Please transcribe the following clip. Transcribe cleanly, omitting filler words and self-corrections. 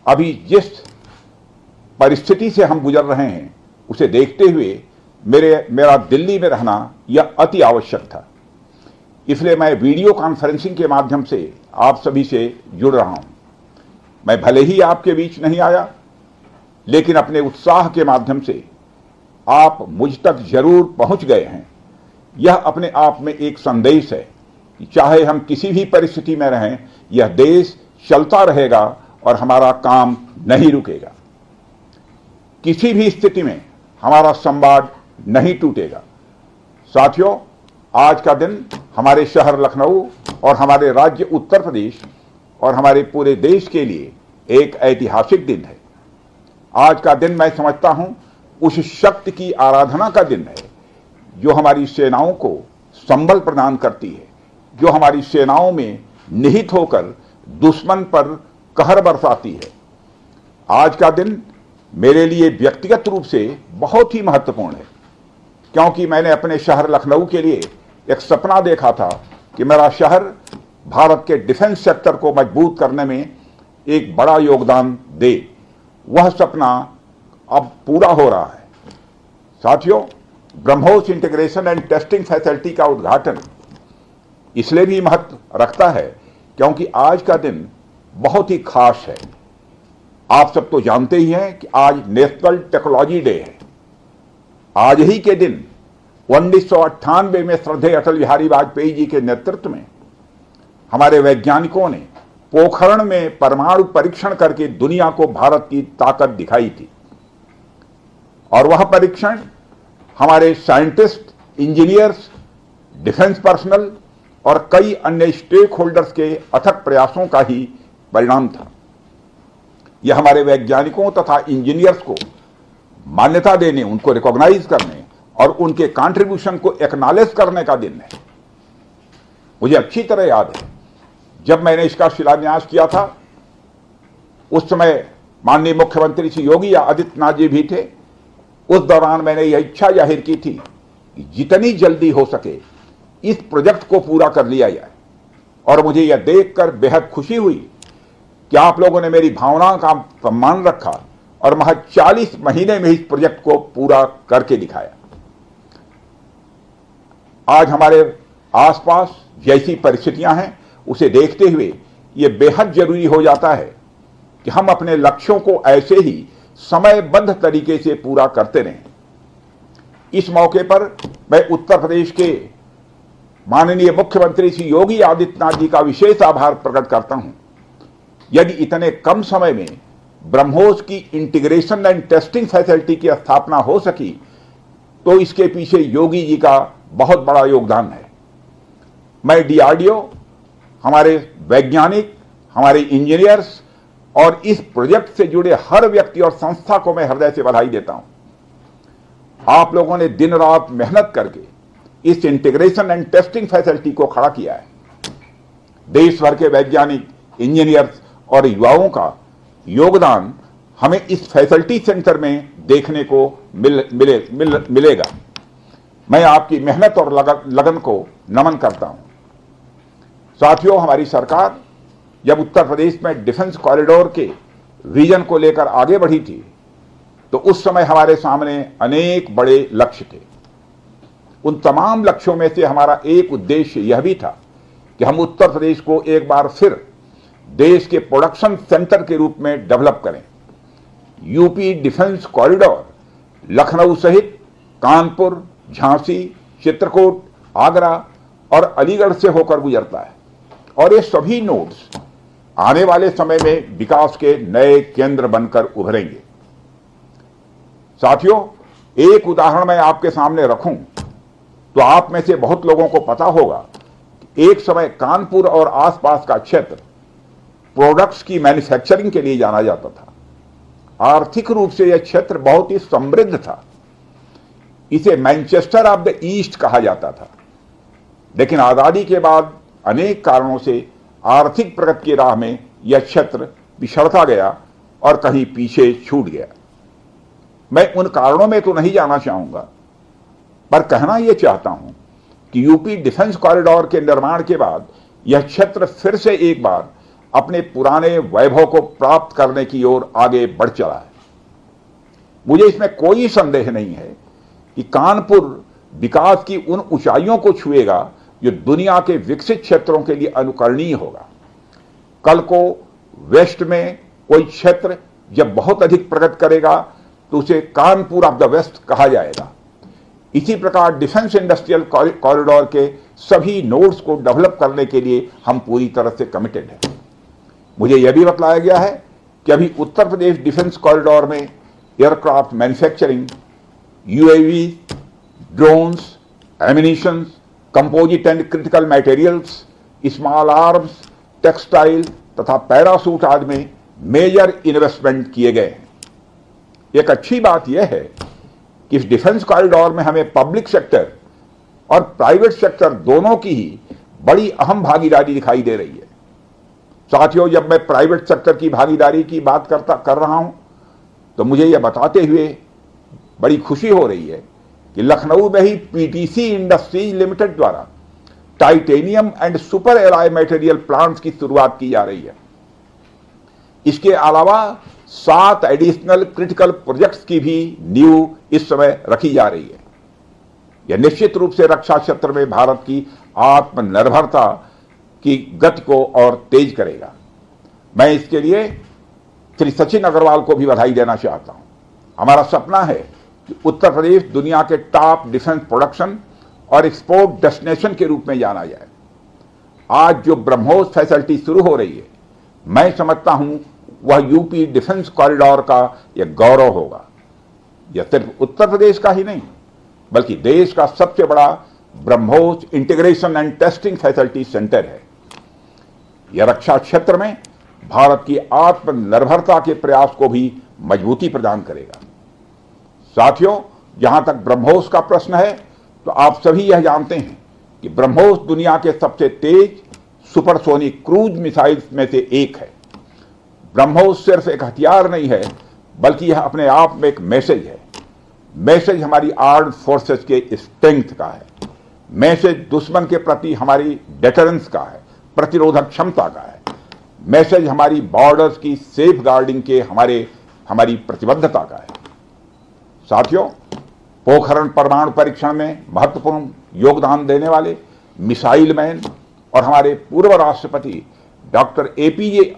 अभी जिस परिस्थिति से हम गुजर रहे हैं उसे देखते हुए मेरा दिल्ली में रहना यह अति आवश्यक था। इसलिए मैं वीडियो कॉन्फ्रेंसिंग के माध्यम से आप सभी से जुड़ रहा हूं। मैं भले ही आपके बीच नहीं आया, लेकिन अपने उत्साह के माध्यम से आप मुझ तक जरूर पहुंच गए हैं। यह अपने आप में एक संदेश है कि चाहे हम किसी भी परिस्थिति में रहें, यह देश चलता रहेगा और हमारा काम नहीं रुकेगा। किसी भी स्थिति में हमारा संवाद नहीं टूटेगा। साथियों, आज का दिन हमारे शहर लखनऊ और हमारे राज्य उत्तर प्रदेश और हमारे पूरे देश के लिए एक ऐतिहासिक दिन है। आज का दिन मैं समझता हूं उस शक्ति की आराधना का दिन है जो हमारी सेनाओं को संबल प्रदान करती है, जो हमारी सेनाओं में निहित होकर दुश्मन पर कहर बरसाती है। आज का दिन मेरे लिए व्यक्तिगत रूप से बहुत ही महत्वपूर्ण है, क्योंकि मैंने अपने शहर लखनऊ के लिए एक सपना देखा था कि मेरा शहर भारत के डिफेंस सेक्टर को मजबूत करने में एक बड़ा योगदान दे। वह सपना अब पूरा हो रहा है। साथियों, BrahMos integration and testing facility का उद्घाटन इसलिए भी महत्व रखता है क्योंकि आज का दिन बहुत ही खास है। आप सब तो जानते ही हैं कि आज नेशनल टेक्नोलॉजी डे है। आज ही के दिन 1998 में श्रद्धेय अटल बिहारी वाजपेयी जी के नेतृत्व में हमारे वैज्ञानिकों ने पोखरण में परमाणु परीक्षण करके दुनिया को भारत की ताकत दिखाई थी। और वह परीक्षण हमारे साइंटिस्ट, इंजीनियर्स, डिफेंस पर्सनल और कई अन्य स्टेक होल्डर्स के अथक प्रयासों का ही परिणाम था। यह हमारे वैज्ञानिकों तथा इंजीनियर्स को मान्यता देने, उनको रिकॉग्नाइज करने और उनके कंट्रीब्यूशन को एक्नॉलेज करने का दिन है। मुझे अच्छी तरह याद है जब मैंने इसका शिलान्यास किया था, उस समय माननीय मुख्यमंत्री श्री योगी आदित्यनाथ जी भी थे। उस दौरान मैंने यह इच्छा जाहिर की थी कि जितनी जल्दी हो सके इस प्रोजेक्ट को पूरा कर लिया जाए। और मुझे यह देखकर बेहद खुशी हुई कि आप लोगों ने मेरी भावनाओं का सम्मान रखा और महज 40 महीने में इस प्रोजेक्ट को पूरा करके दिखाया। आज हमारे आसपास जैसी परिस्थितियां हैं उसे देखते हुए यह बेहद जरूरी हो जाता है कि हम अपने लक्ष्यों को ऐसे ही समयबद्ध तरीके से पूरा करते रहें। इस मौके पर मैं उत्तर प्रदेश के माननीय मुख्यमंत्री श्री योगी आदित्यनाथ जी का विशेष आभार प्रकट करता हूं। यदि इतने कम समय में ब्रह्मोस की इंटीग्रेशन एंड टेस्टिंग फैसिलिटी की स्थापना हो सकी तो इसके पीछे योगी जी का बहुत बड़ा योगदान है। मैं डीआरडीओ, हमारे वैज्ञानिक, हमारे इंजीनियर्स और इस प्रोजेक्ट से जुड़े हर व्यक्ति और संस्था को मैं हृदय से बधाई देता हूं। आप लोगों ने दिन रात मेहनत करके इस इंटीग्रेशन एंड टेस्टिंग फैसिलिटी को खड़ा किया है। देश भर के वैज्ञानिक, इंजीनियर्स और युवाओं का योगदान हमें इस फैसिलिटी सेंटर में देखने को मिलेगा। मैं आपकी मेहनत और लगन को नमन करता हूं। साथियों, हमारी सरकार जब उत्तर प्रदेश में डिफेंस कॉरिडोर के विजन को लेकर आगे बढ़ी थी तो उस समय हमारे सामने अनेक बड़े लक्ष्य थे। उन तमाम लक्ष्यों में से हमारा एक उद्देश्य यह भी था कि हम उत्तर प्रदेश को एक बार फिर देश के प्रोडक्शन सेंटर के रूप में डेवलप करें। यूपी डिफेंस कॉरिडोर लखनऊ सहित कानपुर, झांसी, चित्रकूट, आगरा और अलीगढ़ से होकर गुजरता है और ये सभी नोड्स आने वाले समय में विकास के नए केंद्र बनकर उभरेंगे। साथियों, एक उदाहरण मैं आपके सामने रखूं तो आप में से बहुत लोगों को पता होगा कि एक समय कानपुर और आसपास का क्षेत्र प्रोडक्ट्स की मैन्युफैक्चरिंग के लिए जाना जाता था। आर्थिक रूप से यह क्षेत्र बहुत ही समृद्ध था। इसे मैनचेस्टर ऑफ द ईस्ट कहा जाता था। लेकिन आजादी के बाद अनेक कारणों से आर्थिक प्रगति की राह में यह क्षेत्र पिछड़ता गया और कहीं पीछे छूट गया। मैं उन कारणों में तो नहीं जाना चाहूंगा, पर कहना यह चाहता हूं कि यूपी डिफेंस कॉरिडोर के निर्माण के बाद यह क्षेत्र फिर से एक बार अपने पुराने वैभव को प्राप्त करने की ओर आगे बढ़ चला है। मुझे इसमें कोई संदेह नहीं है कि कानपुर विकास की उन ऊंचाइयों को छुएगा जो दुनिया के विकसित क्षेत्रों के लिए अनुकरणीय होगा। कल को वेस्ट में कोई क्षेत्र जब बहुत अधिक प्रगति करेगा तो उसे कानपुर ऑफ द वेस्ट कहा जाएगा। इसी प्रकार डिफेंस इंडस्ट्रियल कॉरिडोर के सभी नोड्स को डेवलप करने के लिए हम पूरी तरह से कमिटेड हैं। मुझे यह भी बतलाया गया है कि अभी उत्तर प्रदेश डिफेंस कॉरिडोर में aircraft manufacturing, UAV, drones, ammunitions, composite and critical materials, small arms, textile तथा पैरासूट आदि में मेजर इन्वेस्टमेंट किए गए हैं। एक अच्छी बात यह है कि इस डिफेंस कॉरिडोर में हमें पब्लिक सेक्टर और प्राइवेट सेक्टर दोनों की ही बड़ी अहम भागीदारी दिखाई दे रही है। साथियों, जब मैं प्राइवेट सेक्टर की भागीदारी की बात कर रहा हूं तो मुझे यह बताते हुए बड़ी खुशी हो रही है कि लखनऊ में ही पीटीसी इंडस्ट्रीज लिमिटेड द्वारा titanium and super alloy material plants की शुरुआत की जा रही है। इसके अलावा 7 एडिशनल क्रिटिकल प्रोजेक्ट्स की भी नींव इस समय रखी जा रही है। यह निश्चित रूप से रक्षा क्षेत्र में भारत की आत्मनिर्भरता की गति को और तेज करेगा। मैं इसके लिए श्री सचिन अग्रवाल को भी बधाई देना चाहता हूं। हमारा सपना है कि उत्तर प्रदेश दुनिया के टॉप डिफेंस प्रोडक्शन और एक्सपोर्ट डेस्टिनेशन के रूप में जाना जाए। आज जो ब्रह्मोस फैसिलिटी शुरू हो रही है, मैं समझता हूं वह यूपी डिफेंस कॉरिडोर का यह गौरव होगा। यह सिर्फ उत्तर प्रदेश का ही नहीं बल्कि देश का सबसे बड़ा BrahMos integration and testing facility centre है। यह रक्षा क्षेत्र में भारत की आत्मनिर्भरता के प्रयास को भी मजबूती प्रदान करेगा। साथियों, जहां तक ब्रह्मोस का प्रश्न है तो आप सभी यह जानते हैं कि ब्रह्मोस दुनिया के सबसे तेज सुपरसोनिक क्रूज मिसाइल्स में से एक है। ब्रह्मोस सिर्फ एक हथियार नहीं है बल्कि यह अपने आप में एक मैसेज है। मैसेज हमारी आर्म्ड फोर्सेस के स्ट्रेंथ का है। मैसेज दुश्मन के प्रति हमारी डेटरेंस का है, प्रतिरोधक क्षमता का है। मैसेज हमारी बॉर्डर्स की सेफ गार्डिंग के हमारी प्रतिबद्धता का है। साथियों, पोखरण परमाणु परीक्षण में महत्वपूर्ण योगदान देने वाले मिसाइल मैन और हमारे पूर्व राष्ट्रपति डॉक्टर एपीजे